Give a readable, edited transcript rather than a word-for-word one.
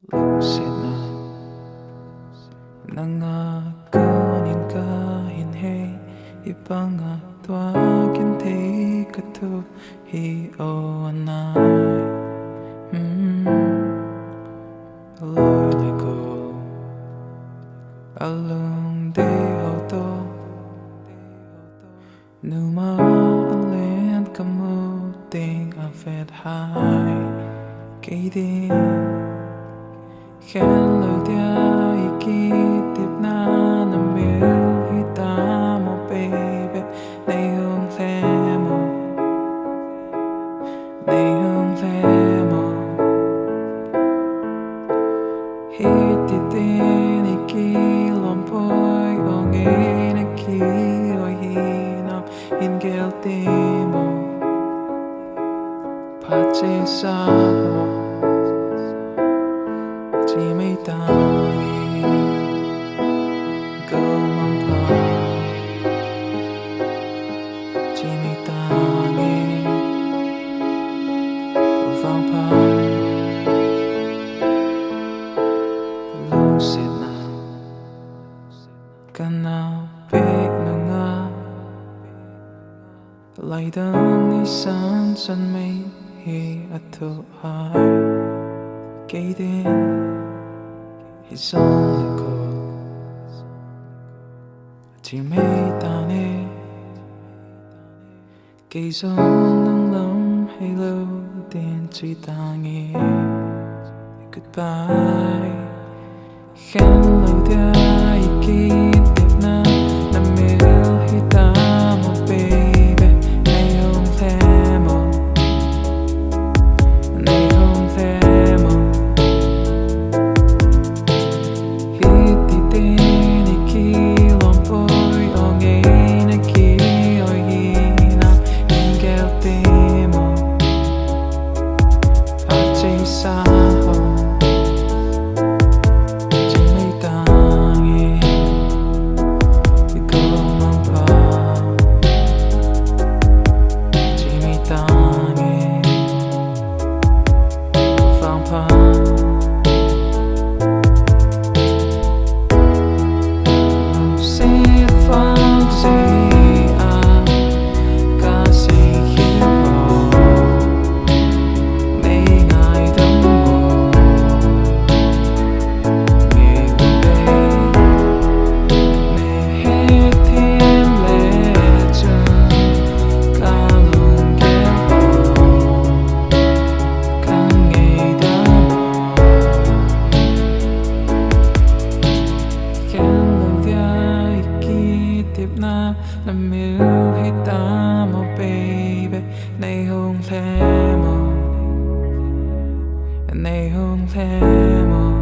Lungsetna nunga kahin kahin hey Hibang'a genthei kathoh anai alungdei hotoh nunga alen kamuteng avet keidin hello dia ikitip na hita mo baby neisaman hititin ikilompoy ongin ikioy hinam ingeltimo patsisamo Mangpha Lungsetna kanapeh nunga Laidang neisan maihi athoh keidin He's only called Maihi Gaze on halo din tangi Goodbye Hello dia ikitip na hita mo baby hethem hititin ikilompoy ongin ikioy hinam ingeltimo patsisaho Lungsetval jeh'a kaseikhel neingaidam hethem hita mo baby hethem